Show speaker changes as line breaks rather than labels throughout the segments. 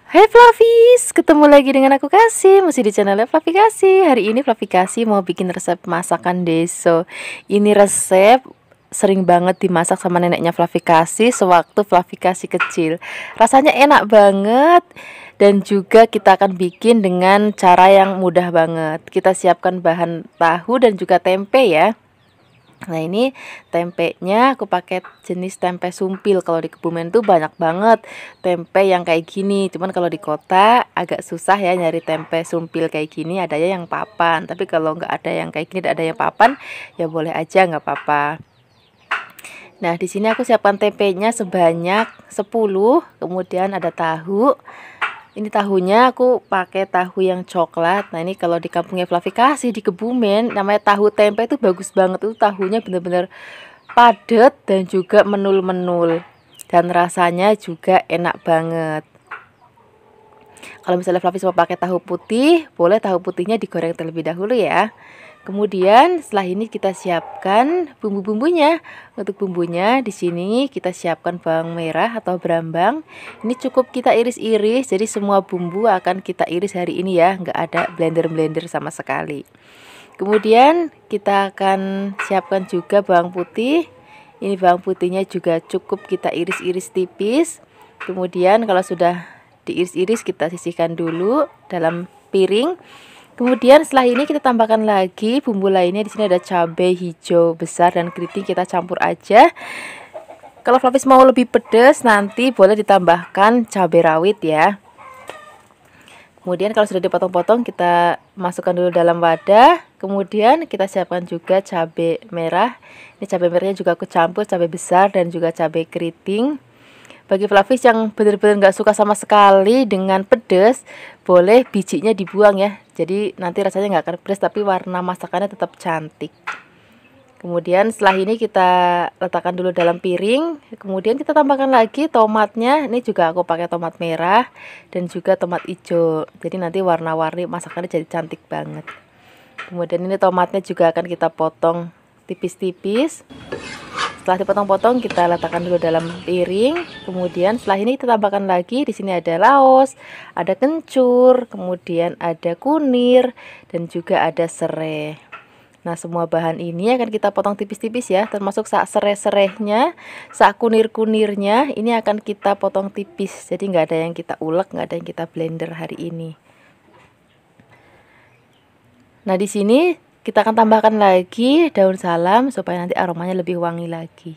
Hai Flavis, ketemu lagi dengan aku Kasih, masih di channelnya Flavi Kasih. Hari ini Flavi Kasih mau bikin resep masakan deso. Ini resep sering banget dimasak sama neneknya Flavi Kasih sewaktu Flavi Kasih kecil. Rasanya enak banget dan juga kita akan bikin dengan cara yang mudah banget. Kita siapkan bahan tahu dan juga tempe ya. Nah ini tempenya aku pakai jenis tempe sumpil. Kalau di Kebumen tuh banyak banget tempe yang kayak gini. Cuman kalau di kota agak susah ya nyari tempe sumpil kayak gini. Adanya yang papan. Tapi kalau nggak ada yang kayak gini, ada yang papan, ya boleh aja nggak apa-apa. Nah di sini aku siapkan tempenya sebanyak 10. Kemudian ada tahu. Ini tahunya aku pakai tahu yang coklat. Nah ini kalau di kampungnya Flavi Kasih di Kebumen namanya tahu tempe itu bagus banget. Itu tahunya bener-bener padat dan juga menul-menul. Dan rasanya juga enak banget. Kalau misalnya Flavi mau pakai tahu putih, boleh tahu putihnya digoreng terlebih dahulu ya. Kemudian setelah ini kita siapkan bumbu-bumbunya. Untuk bumbunya di sini kita siapkan bawang merah atau brambang. Ini cukup kita iris-iris, jadi semua bumbu akan kita iris hari ini ya, nggak ada blender-blender sama sekali. Kemudian kita akan siapkan juga bawang putih. Ini bawang putihnya juga cukup kita iris-iris tipis. Kemudian kalau sudah diiris-iris kita sisihkan dulu dalam piring. Kemudian setelah ini kita tambahkan lagi bumbu lainnya. Di sini ada cabai hijau besar dan keriting, kita campur aja. Kalau Flavis mau lebih pedas nanti boleh ditambahkan cabai rawit ya. Kemudian kalau sudah dipotong-potong kita masukkan dulu dalam wadah. Kemudian kita siapkan juga cabai merah. Ini cabai merahnya juga aku campur cabai besar dan juga cabai keriting. Bagi Flavis yang benar-benar nggak suka sama sekali dengan pedas, boleh bijinya dibuang ya. Jadi nanti rasanya nggak akan pedas tapi warna masakannya tetap cantik. Kemudian setelah ini kita letakkan dulu dalam piring. Kemudian kita tambahkan lagi tomatnya. Ini juga aku pakai tomat merah dan juga tomat hijau. Jadi nanti warna-warni masakannya jadi cantik banget. Kemudian ini tomatnya juga akan kita potong tipis-tipis. Setelah dipotong-potong kita letakkan dulu dalam piring. Kemudian setelah ini kita tambahkan lagi. Di sini ada laos, ada kencur, kemudian ada kunir dan juga ada serai. Nah semua bahan ini akan kita potong tipis-tipis ya, termasuk sak serai-serainya, sak kunir-kunirnya ini akan kita potong tipis. Jadi nggak ada yang kita ulek, nggak ada yang kita blender hari ini. Nah di sini kita akan tambahkan lagi daun salam supaya nanti aromanya lebih wangi lagi.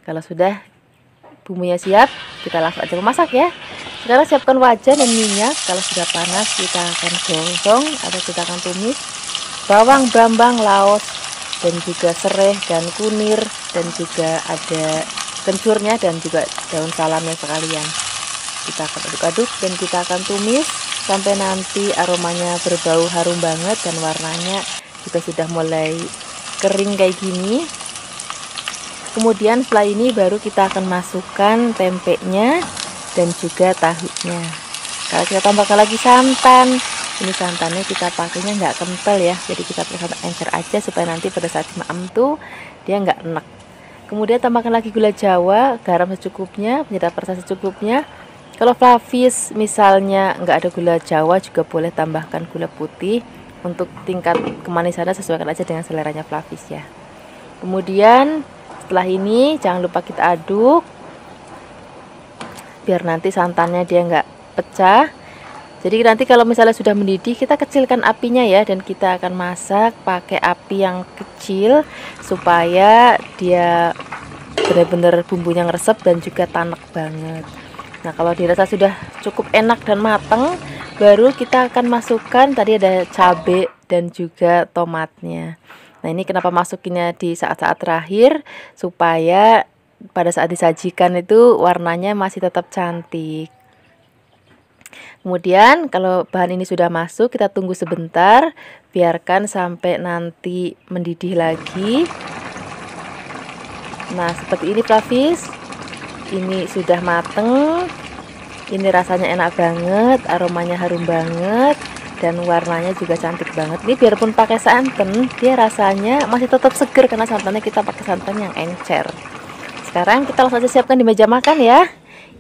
Kalau sudah bumbunya siap, kita langsung aja memasak ya. Sekarang siapkan wajan dan minyak. Kalau sudah panas kita akan gongsong atau kita akan tumis bawang, brambang, laos dan juga serai dan kunir dan juga ada kencurnya dan juga daun salamnya sekalian. Kita akan aduk-aduk dan kita akan tumis sampai nanti aromanya berbau harum banget dan warnanya juga sudah mulai kering kayak gini. Kemudian setelah ini baru kita akan masukkan tempenya dan juga tahunya. Kalau kita tambahkan lagi santan, ini santannya kita pakainya nggak kental ya, jadi kita pakai santan encer aja supaya nanti pada saat dimaem tuh dia nggak enak. Kemudian tambahkan lagi gula jawa, garam secukupnya, penyedap rasa secukupnya. Kalau Flavis misalnya nggak ada gula jawa juga boleh tambahkan gula putih. Untuk tingkat kemanisannya sesuaikan aja dengan seleranya Flavis ya. Kemudian setelah ini jangan lupa kita aduk biar nanti santannya dia nggak pecah. Jadi nanti kalau misalnya sudah mendidih kita kecilkan apinya ya, dan kita akan masak pakai api yang kecil supaya dia benar-benar bumbunya ngeresep dan juga tanek banget. Nah kalau dirasa sudah cukup enak dan mateng, baru kita akan masukkan tadi ada cabai dan juga tomatnya. Nah ini kenapa masukinnya di saat-saat terakhir, supaya pada saat disajikan itu warnanya masih tetap cantik. Kemudian kalau bahan ini sudah masuk, kita tunggu sebentar, biarkan sampai nanti mendidih lagi. Nah seperti ini Flavis, ini sudah mateng. Ini rasanya enak banget, aromanya harum banget dan warnanya juga cantik banget. Ini biarpun pakai santan, dia rasanya masih tetap seger karena santannya kita pakai santan yang encer. Sekarang kita langsung aja siapkan di meja makan ya.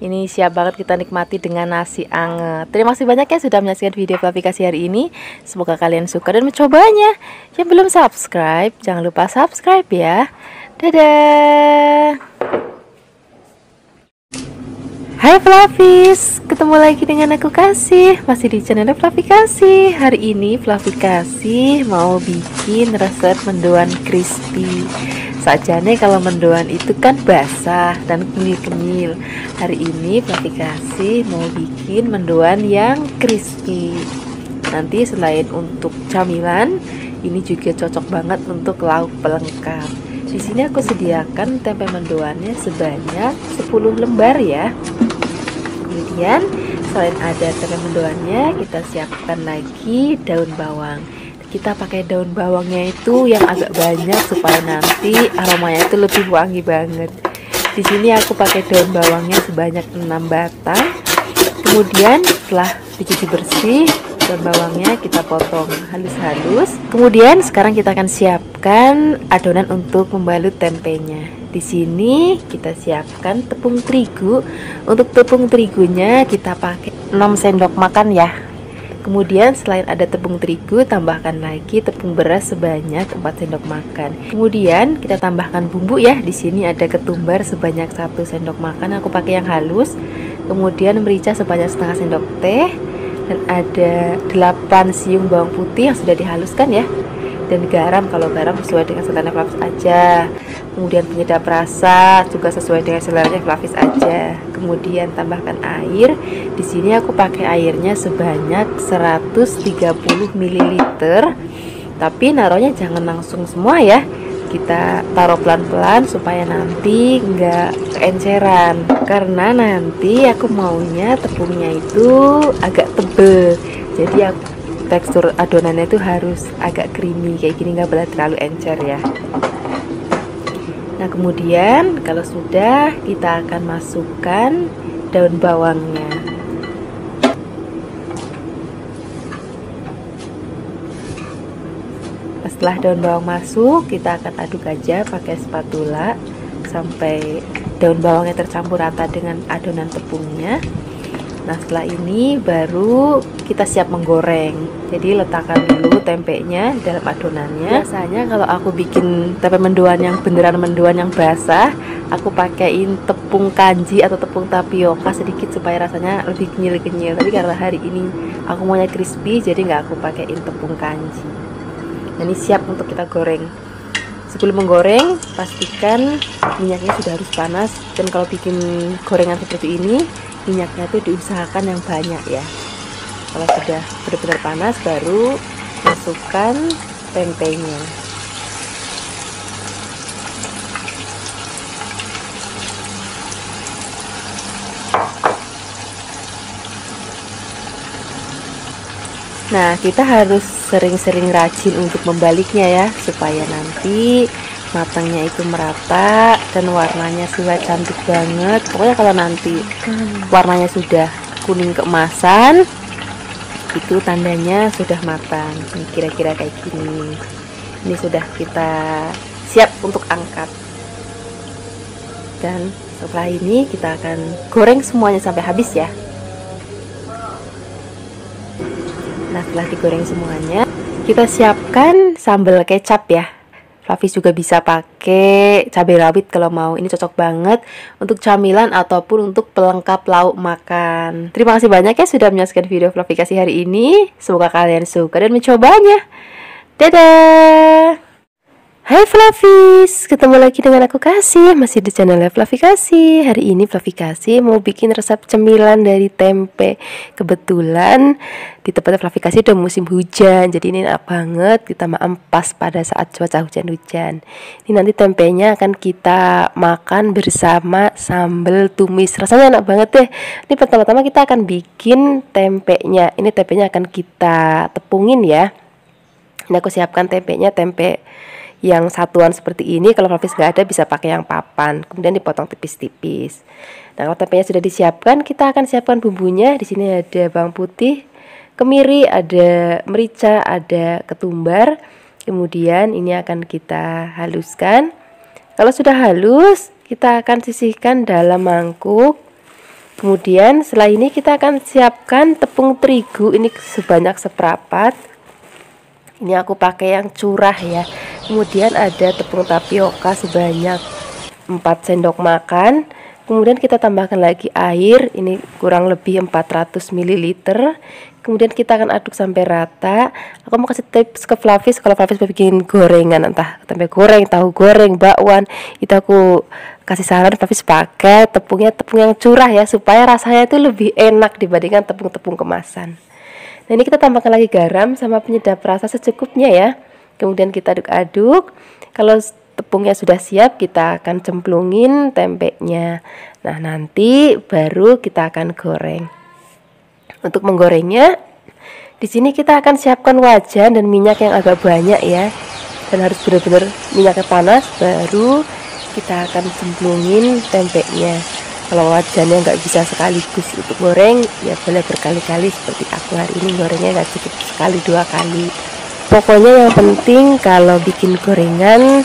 Ini siap banget kita nikmati dengan nasi anget. Terima kasih banyak ya sudah menyaksikan video Fluffy Kasih hari ini. Semoga kalian suka dan mencobanya. Yang belum subscribe, jangan lupa subscribe ya. Dadah. Hai Fluffies, ketemu lagi dengan aku Kasih, masih di channel Fluffy Kasih. Hari ini Fluffy Kasih mau bikin resep mendoan crispy. Sajane kalau mendoan itu kan basah dan kenyil-kenyil. Hari ini Fluffy Kasih mau bikin mendoan yang crispy. Nanti selain untuk camilan, ini juga cocok banget untuk lauk pelengkap. Di sini aku sediakan tempe mendoannya sebanyak 10 lembar ya. Kemudian selain ada tempe mendoannya, kita siapkan lagi daun bawang. Kita pakai daun bawangnya itu yang agak banyak supaya nanti aromanya itu lebih wangi banget. Di sini aku pakai daun bawangnya sebanyak 6 batang. Kemudian setelah dicuci bersih, daun bawangnya kita potong halus-halus. Kemudian sekarang kita akan siapkan adonan untuk membalut tempenya. Di sini kita siapkan tepung terigu. Untuk tepung terigunya kita pakai 6 sendok makan ya. Kemudian selain ada tepung terigu, tambahkan lagi tepung beras sebanyak 4 sendok makan. Kemudian kita tambahkan bumbu ya. Di sini ada ketumbar sebanyak 1 sendok makan. Aku pakai yang halus. Kemudian merica sebanyak setengah sendok teh. Dan ada 8 siung bawang putih yang sudah dihaluskan ya. Dan garam, kalau garam sesuai dengan selera Fluffy aja. Kemudian penyedap rasa juga sesuai dengan selera Fluffy aja. Kemudian tambahkan air. Di sini aku pakai airnya sebanyak 130 ml. Tapi naruhnya jangan langsung semua ya. Kita taruh pelan-pelan supaya nanti nggak keenceran. Karena nanti aku maunya tepungnya itu agak tebel. Jadi tekstur adonannya itu harus agak creamy kayak gini, nggak boleh terlalu encer ya. Nah kemudian kalau sudah, kita akan masukkan daun bawangnya. Setelah daun bawang masuk, kita akan aduk aja pakai spatula sampai daun bawangnya tercampur rata dengan adonan tepungnya. Nah setelah ini baru kita siap menggoreng. Jadi letakkan dulu tempenya dalam adonannya. Biasanya kalau aku bikin tempe mendoan yang beneran mendoan yang basah, aku pakaiin tepung kanji atau tepung tapioka sedikit supaya rasanya lebih kenyil-kenyil. Tapi karena hari ini aku maunya crispy, jadi nggak aku pakaiin tepung kanji. Nah, ini siap untuk kita goreng. Sebelum menggoreng, pastikan minyaknya sudah harus panas. Dan kalau bikin gorengan seperti ini, minyaknya itu diusahakan yang banyak ya. Kalau sudah benar-benar panas, baru masukkan tempenya. Nah, kita harus sering-sering rajin untuk membaliknya ya, supaya nanti matangnya itu merata dan warnanya sudah cantik banget. Pokoknya kalau nanti warnanya sudah kuning keemasan, itu tandanya sudah matang. Kira-kira kayak gini. Ini sudah kita siap untuk angkat. Dan setelah ini kita akan goreng semuanya sampai habis ya. Nah setelah digoreng semuanya, kita siapkan sambal kecap ya. Fluffy juga bisa pakai cabai rawit kalau mau. Ini cocok banget untuk camilan ataupun untuk pelengkap lauk makan. Terima kasih banyak ya sudah menyaksikan video Fluffy Kasih hari ini. Semoga kalian suka dan mencobanya. Dadah. Hai Fluffies, ketemu lagi dengan aku Kasih, masih di channel Fluffy Kasih. Hari ini Fluffy Kasih mau bikin resep cemilan dari tempe. Kebetulan di tempatnya Fluffy Kasih udah musim hujan, jadi ini enak banget kita ampas pada saat cuaca hujan-hujan. Ini nanti tempenya akan kita makan bersama sambal tumis. Rasanya enak banget deh. Ini pertama-tama kita akan bikin tempenya. Ini tempenya akan kita tepungin ya. Ini aku siapkan tempenya, tempe yang satuan seperti ini. Kalau Fluffy nggak ada bisa pakai yang papan, kemudian dipotong tipis-tipis. Nah kalau tempenya sudah disiapkan, kita akan siapkan bumbunya. Di sini ada bawang putih, kemiri, ada merica, ada ketumbar. Kemudian ini akan kita haluskan. Kalau sudah halus, kita akan sisihkan dalam mangkuk. Kemudian setelah ini kita akan siapkan tepung terigu ini sebanyak seperempat. Ini aku pakai yang curah ya. Kemudian ada tepung tapioka sebanyak 4 sendok makan. Kemudian kita tambahkan lagi air, ini kurang lebih 400 ml. Kemudian kita akan aduk sampai rata. Aku mau kasih tips ke Flavis, kalau Flavis mau bikin gorengan, entah tempe goreng, tahu goreng, bakwan, itu aku kasih saran Flavis pakai tepung yang curah ya, supaya rasanya itu lebih enak dibandingkan tepung-tepung kemasan. Nah, ini kita tambahkan lagi garam sama penyedap rasa secukupnya ya. Kemudian kita aduk-aduk. Kalau tepungnya sudah siap, kita akan cemplungin tempenya. Nah, nanti baru kita akan goreng. Untuk menggorengnya, di sini kita akan siapkan wajan dan minyak yang agak banyak ya. Dan harus benar-benar minyaknya panas, baru kita akan cemplungin tempenya. Kalau wajannya nggak bisa sekaligus untuk goreng, ya boleh berkali-kali seperti aku hari ini gorengnya nggak cukup sekali, 2 kali. Pokoknya yang penting kalau bikin gorengan,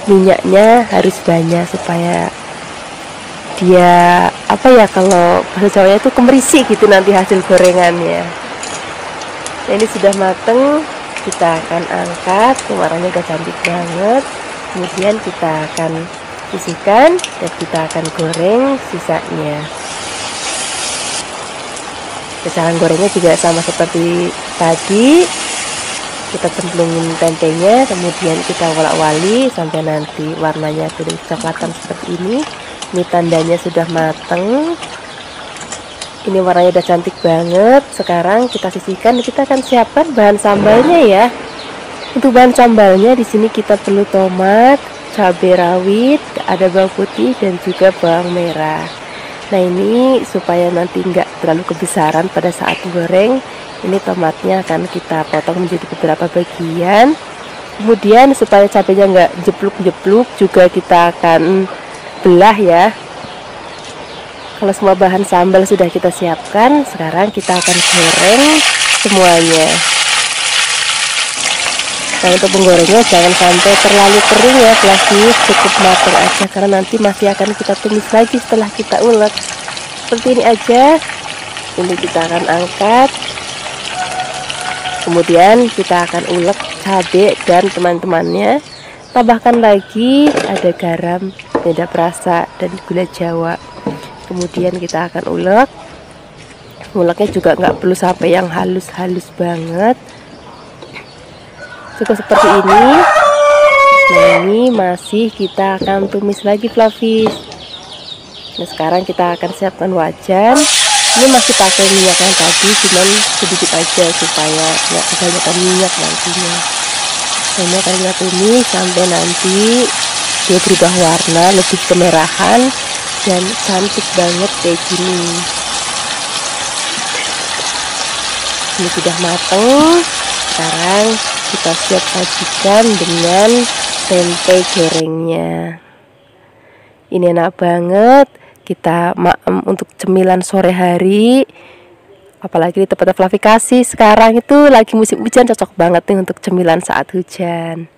minyaknya harus banyak supaya dia kalau bahasa Jawanya itu kemerisi gitu nanti hasil gorengannya. Nah, ini sudah mateng, kita akan angkat, warnanya udah cantik banget. Kemudian kita akan sisihkan dan kita akan goreng sisanya. Cara gorengnya juga sama seperti tadi. Kita cemplungin tempenya, kemudian kita wolak-wali sampai nanti warnanya sudah coklatan seperti ini. Ini tandanya sudah mateng. Ini warnanya udah cantik banget. Sekarang kita sisihkan, kita akan siapkan bahan sambalnya ya. Untuk bahan sambalnya di sini kita perlu tomat, cabai rawit, ada bawang putih dan juga bawang merah. Nah, ini supaya nanti enggak terlalu kebesaran pada saat goreng. Ini tomatnya akan kita potong menjadi beberapa bagian. Kemudian supaya cabenya nggak jepluk-jepluk juga kita akan belah ya. Kalau semua bahan sambal sudah kita siapkan, sekarang kita akan goreng semuanya. Nah, untuk menggorengnya jangan sampai terlalu kering ya, Flavis, cukup matang aja karena nanti masih akan kita tumis lagi setelah kita ulek. Seperti ini aja. Ini kita akan angkat. Kemudian kita akan ulek cabai dan teman-temannya. Tambahkan lagi ada garam, penyedap rasa dan gula jawa. Kemudian kita akan ulek. Uleknya juga nggak perlu sampai yang halus-halus banget. Cukup seperti ini. Nah, ini masih kita akan tumis lagi, Flavis. Nah, sekarang kita akan siapkan wajan. Ini masih pakai minyak yang tadi, cuman sedikit aja supaya nggak kebanyakan minyak nantinya. Ini akan kita tumis sampai nanti dia berubah warna lebih kemerahan dan cantik banget kayak gini. Ini sudah mateng. Sekarang kita siap sajikan dengan tempe gorengnya. Ini enak banget. Kita untuk cemilan sore hari, apalagi di tempat Flavikasi sekarang itu lagi musim hujan, cocok banget nih untuk cemilan saat hujan.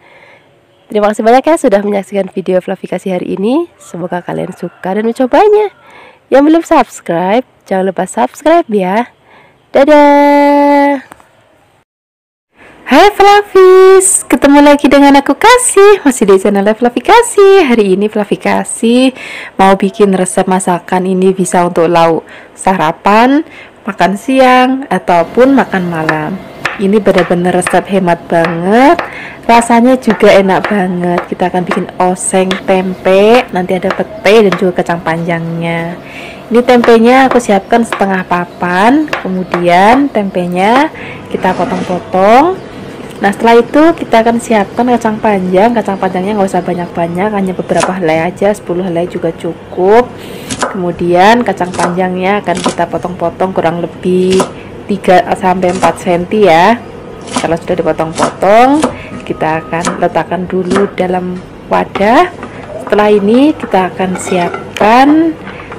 Terima kasih banyak ya sudah menyaksikan video Flavikasi hari ini. Semoga kalian suka dan mencobanya. Yang belum subscribe, jangan lupa subscribe ya. Dadah. Hai Flavis, ketemu lagi dengan aku Kasih, masih di channel Flavikasi. Hari ini Flavikasi mau bikin resep masakan ini bisa untuk lauk sarapan, makan siang, ataupun makan malam. Ini benar-benar resep hemat banget, rasanya juga enak banget. Kita akan bikin oseng tempe, nanti ada pete dan juga kacang panjangnya. Ini tempenya aku siapkan setengah papan, kemudian tempenya kita potong-potong. Nah, setelah itu kita akan siapkan kacang panjang. Kacang panjangnya nggak usah banyak-banyak, hanya beberapa helai aja, 10 helai juga cukup. Kemudian kacang panjangnya akan kita potong-potong kurang lebih 3-4 cm ya. Kalau sudah dipotong-potong, kita akan letakkan dulu dalam wadah. Setelah ini kita akan siapkan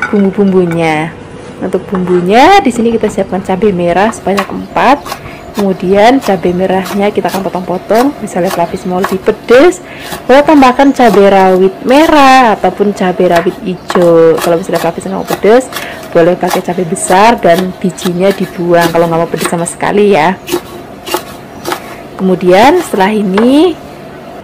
bumbu-bumbunya. Untuk bumbunya di sini kita siapkan cabai merah sebanyak 4. Kemudian cabai merahnya kita akan potong-potong. Misalnya Flavis mau lebih pedas, boleh tambahkan cabai rawit merah ataupun cabai rawit hijau. Kalau misalnya Flavis mau pedas, boleh pakai cabai besar dan bijinya dibuang kalau nggak mau pedas sama sekali ya. Kemudian setelah ini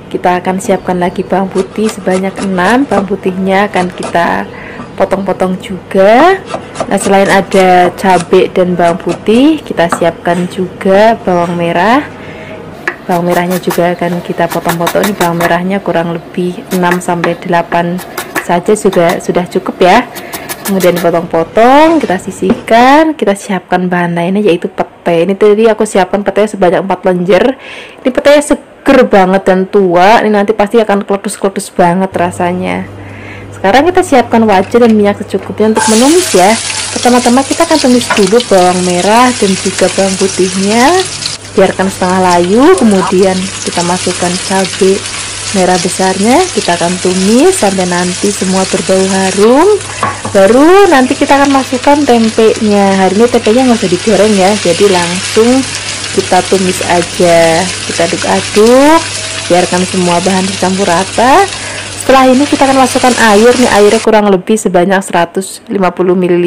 kita akan siapkan lagi bawang putih sebanyak 6. Bawang putihnya akan kita potong-potong juga. Nah, selain ada cabai dan bawang putih, kita siapkan juga bawang merah. Bawang merahnya juga akan kita potong-potong. Ini bawang merahnya kurang lebih 6-8 saja sudah cukup ya. Kemudian dipotong-potong, kita sisihkan, kita siapkan bahan lainnya yaitu pete. Ini tadi aku siapkan pete sebanyak 4 lenjer. Ini petenya seger banget dan tua. Ini nanti pasti akan kletus-kletus banget rasanya. Sekarang kita siapkan wajan dan minyak secukupnya untuk menumis ya. Pertama-tama kita akan tumis dulu bawang merah dan juga bawang putihnya. Biarkan setengah layu, kemudian kita masukkan cabai merah besarnya, kita akan tumis sampai nanti semua berbau harum. Baru nanti kita akan masukkan tempenya. Hari ini tempenya nggak usah digoreng ya, jadi langsung kita tumis aja. Kita aduk-aduk, biarkan semua bahan tercampur rata. Setelah ini kita akan masukkan air. Nih airnya kurang lebih sebanyak 150 ml.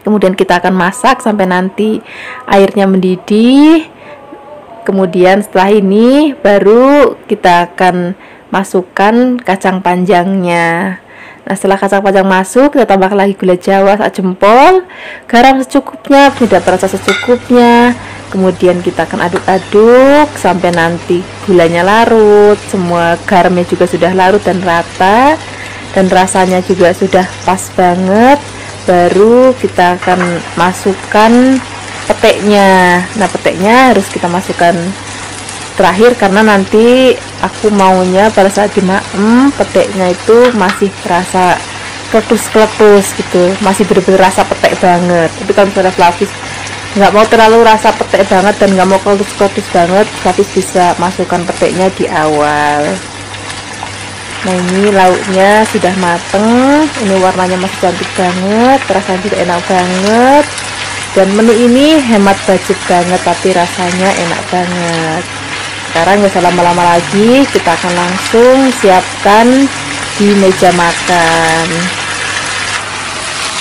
Kemudian kita akan masak sampai nanti airnya mendidih. Kemudian setelah ini baru kita akan masukkan kacang panjangnya. Nah, setelah kacang panjang masuk, kita tambahkan lagi gula jawa sak jempol, garam secukupnya, penyedap rasa secukupnya. Kemudian kita akan aduk-aduk sampai nanti gulanya larut, semua garamnya juga sudah larut dan rata, dan rasanya juga sudah pas banget. Baru kita akan masukkan peteknya. Nah, peteknya harus kita masukkan terakhir karena nanti aku maunya pada saat dimaem peteknya itu masih terasa kletus-kletus gitu, masih bener-bener rasa petek banget. Tapi kalau misalnya Flavis nggak mau terlalu rasa petek banget dan nggak mau kletus-kletus banget, Flavis bisa masukkan peteknya di awal. Nah, ini lauknya sudah mateng, ini warnanya masih cantik banget, rasanya juga enak banget. Dan menu ini hemat budget banget tapi rasanya enak banget. Sekarang nggak usah lama-lama lagi, kita akan langsung siapkan di meja makan.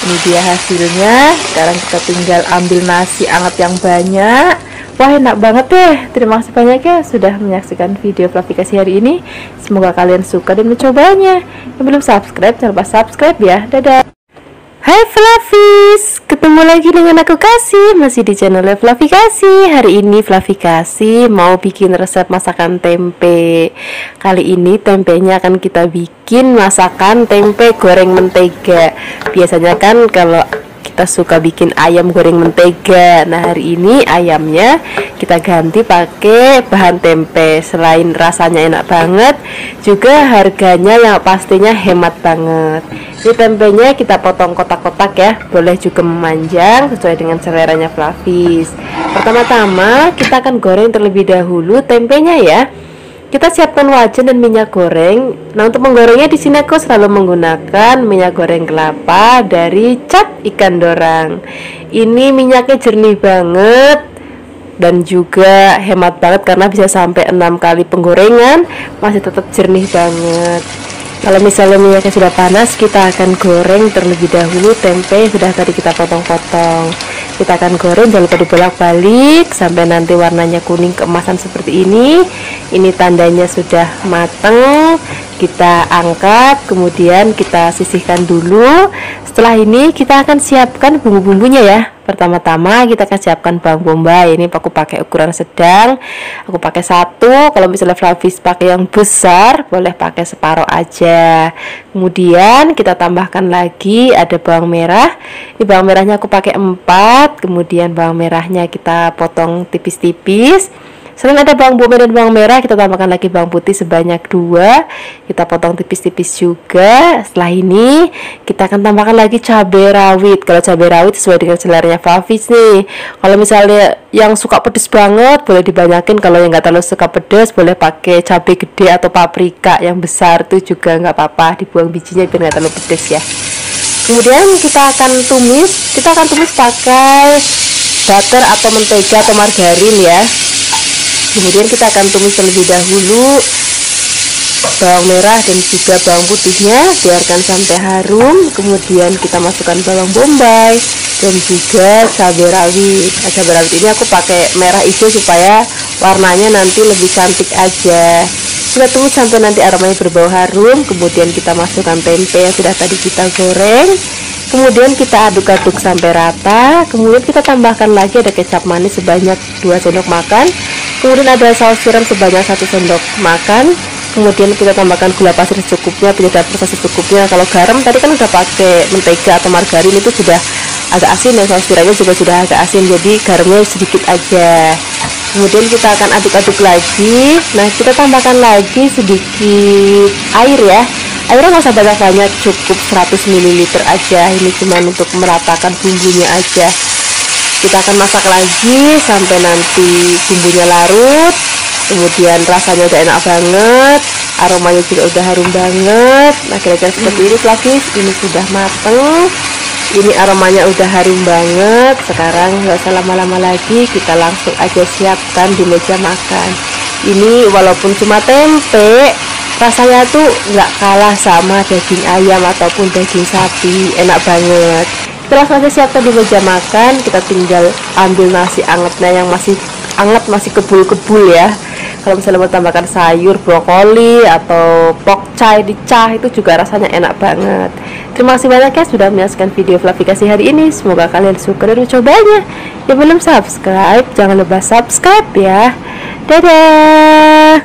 Ini dia hasilnya. Sekarang kita tinggal ambil nasi anget yang banyak. Wah, enak banget deh. Terima kasih banyak ya sudah menyaksikan video Flavikasi hari ini. Semoga kalian suka dan mencobanya. Yang belum subscribe, jangan lupa subscribe ya. Dadah. Hai Flavis, ketemu lagi dengan aku Kasih, masih di channel Flavikasi. Hari ini Flavikasi mau bikin resep masakan tempe. Kali ini tempenya akan kita bikin masakan tempe goreng mentega. Biasanya kan kalau kita suka bikin ayam goreng mentega. Nah, hari ini ayamnya kita ganti pakai bahan tempe. Selain rasanya enak banget, juga harganya yang pastinya hemat banget. Ini tempenya kita potong kotak-kotak ya, boleh juga memanjang sesuai dengan seleranya Flavis. Pertama-tama kita akan goreng terlebih dahulu tempenya ya. Kita siapkan wajan dan minyak goreng. Nah, untuk menggorengnya di sini aku selalu menggunakan minyak goreng kelapa dari Cap Ikan Dorang. Ini minyaknya jernih banget dan juga hemat banget karena bisa sampai 6 kali penggorengan masih tetap jernih banget. Kalau misalnya minyaknya sudah panas, kita akan goreng terlebih dahulu tempe yang sudah tadi kita potong-potong. Kita akan goreng, jangan lupa dibolak-balik sampai nanti warnanya kuning keemasan seperti ini. Ini tandanya sudah matang. Kita angkat, kemudian kita sisihkan dulu. Setelah ini kita akan siapkan bumbu-bumbunya ya. Pertama-tama kita akan siapkan bawang bombay. Ini aku pakai ukuran sedang, aku pakai 1. Kalau misalnya Flavis pakai yang besar, boleh pakai separuh aja. Kemudian kita tambahkan lagi ada bawang merah. Ini bawang merahnya aku pakai 4. Kemudian bawang merahnya kita potong tipis-tipis. Selain ada bawang bombay dan bawang merah, kita tambahkan lagi bawang putih sebanyak 2. Kita potong tipis-tipis juga. Setelah ini kita akan tambahkan lagi cabai rawit. Kalau cabai rawit sesuai dengan seleranya Flavis nih. Kalau misalnya yang suka pedes banget boleh dibanyakin. Kalau yang nggak terlalu suka pedes boleh pakai cabai gede atau paprika yang besar tuh juga nggak apa-apa. Dibuang bijinya biar nggak terlalu pedes ya. Kemudian kita akan tumis. Kita akan tumis pakai butter atau mentega atau margarin ya. Kemudian kita akan tumis terlebih dahulu bawang merah dan juga bawang putihnya, biarkan sampai harum. Kemudian kita masukkan bawang bombay dan juga cabai rawit. Cabai rawit ini aku pakai merah hijau supaya warnanya nanti lebih cantik aja. Kita tunggu sampai nanti aromanya berbau harum. Kemudian kita masukkan tempe yang sudah tadi kita goreng. Kemudian kita aduk-aduk sampai rata. Kemudian kita tambahkan lagi ada kecap manis sebanyak 2 sendok makan. Kemudian ada saus tiram sebanyak 1 sendok makan. Kemudian kita tambahkan gula pasir secukupnya, penyedap rasa secukupnya. Kalau garam tadi kan udah pakai mentega atau margarin, itu sudah agak asin, dan saus tiramnya juga sudah agak asin, jadi garamnya sedikit aja. Kemudian kita akan aduk-aduk lagi. Nah, kita tambahkan lagi sedikit air ya. Airnya nggak usah banyak-banyak, cukup 100 ml aja. Ini cuma untuk meratakan bumbunya aja. Kita akan masak lagi sampai nanti bumbunya larut. Kemudian rasanya udah enak banget, aromanya juga udah harum banget. Nah, kira-kira seperti ini lagi, ini sudah mateng. Ini aromanya udah harum banget. Sekarang nggak usah lama-lama lagi, kita langsung aja siapkan di meja makan. Ini walaupun cuma tempe, rasanya tuh nggak kalah sama daging ayam ataupun daging sapi, enak banget. Kita langsung aja siapkan di meja makan. Kita tinggal ambil nasi angetnya yang masih anget, masih kebul-kebul ya. Kalau misalnya mau tambahkan sayur, brokoli atau pokcai dicah, itu juga rasanya enak banget. Terima kasih banyak ya sudah menyaksikan video Fluffy Kasih hari ini. Semoga kalian suka dan mencobanya. Yang belum subscribe, jangan lupa subscribe ya. Dadah.